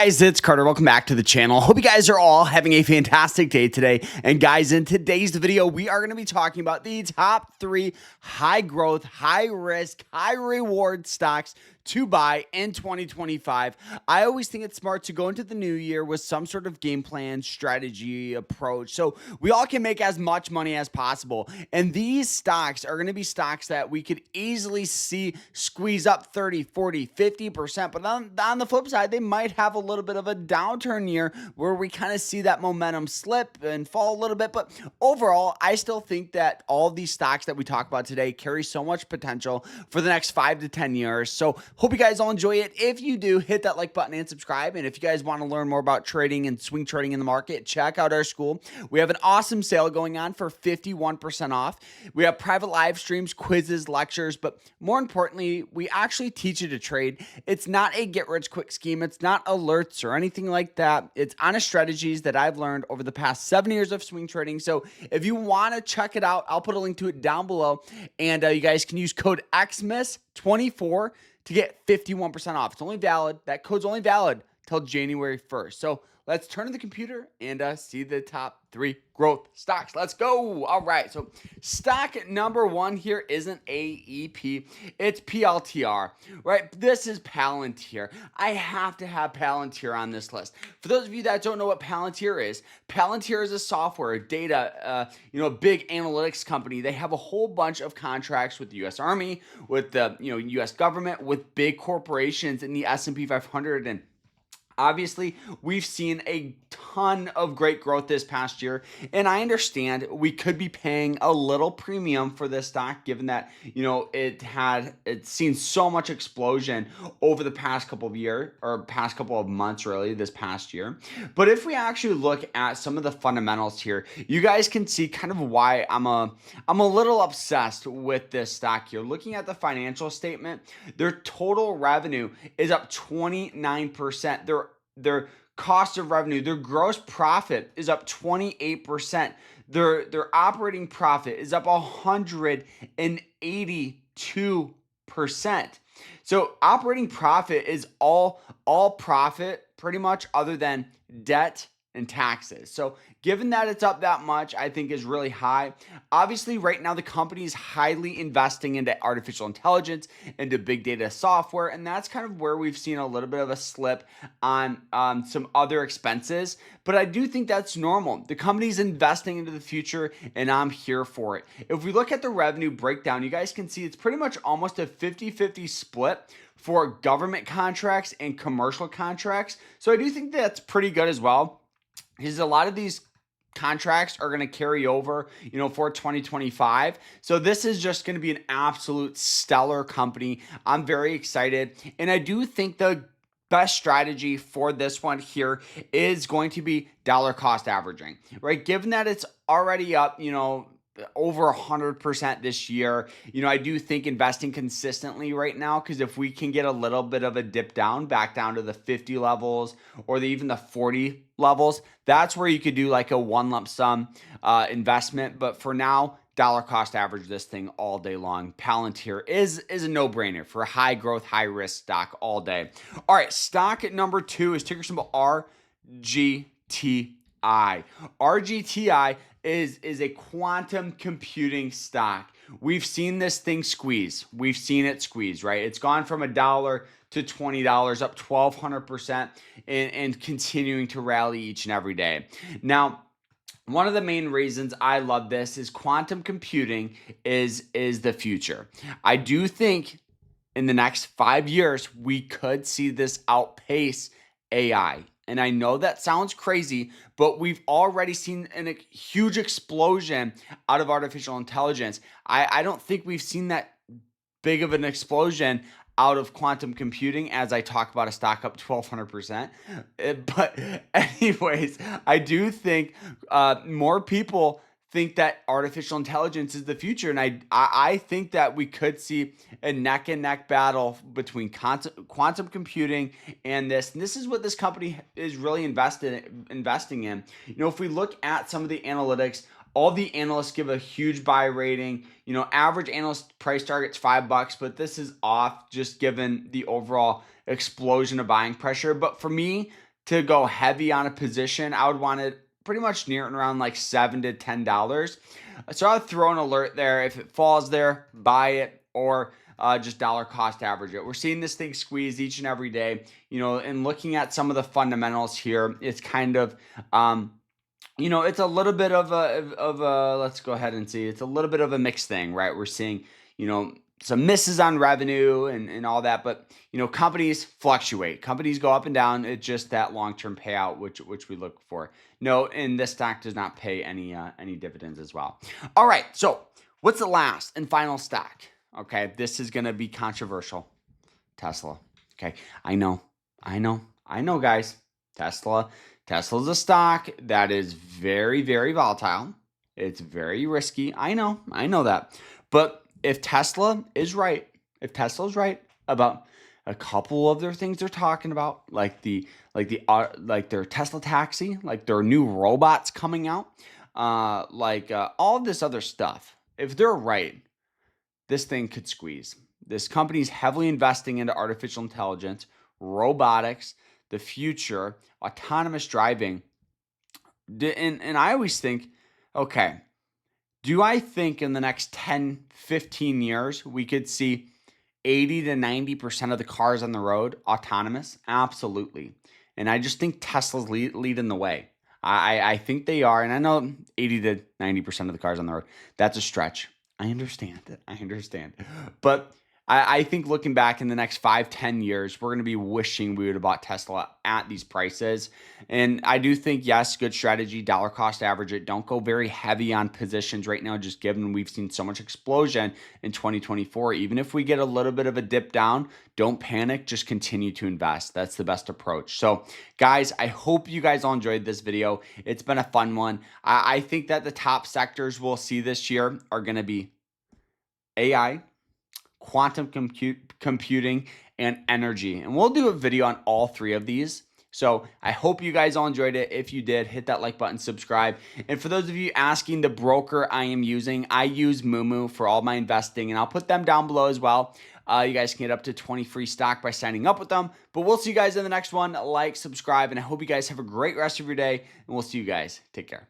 Guys, it's Carter. Welcome back to the channel. Hope you guys are all having a fantastic day today. And guys, in today's video, we are going to be talking about the top 3 high growth, high risk, high reward stocks to buy in 2025. I always think it's smart to go into the new year with some sort of game plan, strategy, approach, so we all can make as much money as possible. And these stocks are going to be stocks that we could easily see squeeze up 30, 40, 50%. But on the flip side, they might have a little bit of a downturn year where we kind of see that momentum slip and fall a little bit. But overall, I still think that all of these stocks that we talk about today carry so much potential for the next 5 to 10 years. So hope you guys all enjoy it. If you do, hit that like button and subscribe. And if you guys want to learn more about trading and swing trading in the market, check out our school. We have an awesome sale going on for 51% off. We have private live streams, quizzes, lectures, but more importantly, we actually teach you to trade. It's not a get-rich-quick scheme. It's not alerts or anything like that. It's honest strategies that I've learned over the past 7 years of swing trading. So if you want to check it out, I'll put a link to it down below. And you guys can use code XMIS24 to get 51% off. It's only valid. That code's only valid till January 1st. So let's turn to the computer and see the top 3 growth stocks. Let's go. All right. So stock number 1 here isn't AEP. It's PLTR, right? This is Palantir. I have to have Palantir on this list. For those of you that don't know what Palantir is a software, data, big analytics company. They have a whole bunch of contracts with the U.S. Army, with the U.S. government, with big corporations in the S&P 500, and obviously, we've seen a ton of great growth this past year, and I understand we could be paying a little premium for this stock given that, it's seen so much explosion over the past couple of years, or past couple of months really, this past year. But if we actually look at some of the fundamentals here, you guys can see kind of why I'm a little obsessed with this stock here. Looking at the financial statement, their total revenue is up 29%. Their cost of revenue, their gross profit is up 28%. Their operating profit is up 182%. So operating profit is all profit pretty much, other than debt and taxes. So given that it's up that much, I think is really high. Obviously, right now, the company is highly investing into artificial intelligence, into big data software, and that's kind of where we've seen a little bit of a slip on some other expenses. But I do think that's normal. The company's investing into the future, and I'm here for it. If we look at the revenue breakdown, you guys can see it's pretty much almost a 50-50 split for government contracts and commercial contracts. So I do think that's pretty good as well, because a lot of these contracts are going to carry over, for 2025. So this is just going to be an absolute stellar company. I'm very excited. And I do think the best strategy for this one here is going to be dollar cost averaging, right? Given that it's already up, over 100% this year. I do think investing consistently right now, because if we can get a little bit of a dip down, back down to the 50 levels or even the 40 levels, that's where you could do like a one lump sum investment. But for now, dollar cost average this thing all day long. Palantir is a no-brainer for a high growth, high risk stock all day. All right, stock at number 2 is ticker symbol RGTI. RGTI is a quantum computing stock. We've seen this thing squeeze. We've seen it squeeze, right? It's gone from $1 to $20, up 1,200%, and continuing to rally each and every day. Now, one of the main reasons I love this is quantum computing is the future. I do think in the next 5 years, we could see this outpace AI. And I know that sounds crazy, but we've already seen a huge explosion out of artificial intelligence. I don't think we've seen that big of an explosion out of quantum computing, as I talk about a stock up 1,200%. But anyways, I do think more people think that artificial intelligence is the future. And I think that we could see a neck and neck battle between quantum computing and this. And this is what this company is really investing in. If we look at some of the analytics, all the analysts give a huge buy rating. Average analyst price target's $5, but this is off just given the overall explosion of buying pressure. But for me, to go heavy on a position, I would want it pretty much near and around like $7 to $10. So I'll throw an alert there. If it falls there, buy it, or just dollar cost average it. We're seeing this thing squeeze each and every day, and looking at some of the fundamentals here, it's kind of, it's a little bit of a, let's go ahead and see, it's a little bit of a mixed thing, right? We're seeing, some misses on revenue and all that, but companies fluctuate. Companies go up and down. It's just that long-term payout, which we look for. No, and this stock does not pay any dividends as well. All right, so what's the last and final stock? Okay, this is gonna be controversial. Tesla. Okay, I know, guys. Tesla's a stock that is very, very volatile. It's very risky. I know that, but if Tesla is right about a couple of their things they're talking about, like their Tesla taxi, like their new robots coming out, all of this other stuff, if they're right, this thing could squeeze. This company's heavily investing into artificial intelligence, robotics, the future, autonomous driving. And I always think, okay, do I think in the next 10, 15 years, we could see 80 to 90% of the cars on the road autonomous? Absolutely. And I just think Tesla's leading the way. I think they are. And I know 80 to 90% of the cars on the road, that's a stretch. I understand. But I think looking back in the next 5, 10 years, we're going to be wishing we would have bought Tesla at these prices. And I do think, yes, good strategy, dollar cost average it. Don't go very heavy on positions right now, just given we've seen so much explosion in 2024. Even if we get a little bit of a dip down, don't panic, just continue to invest. That's the best approach. So guys, I hope you guys all enjoyed this video. It's been a fun one. I think that the top sectors we'll see this year are going to be AI, quantum computing, and energy. And we'll do a video on all three of these. So I hope you guys all enjoyed it. If you did, hit that like button, subscribe. And for those of you asking the broker I am using, I use MOOMOO for all my investing, and I'll put them down below as well. You guys can get up to 20 free stock by signing up with them. But we'll see you guys in the next one. Like, subscribe, and I hope you guys have a great rest of your day. And we'll see you guys. Take care.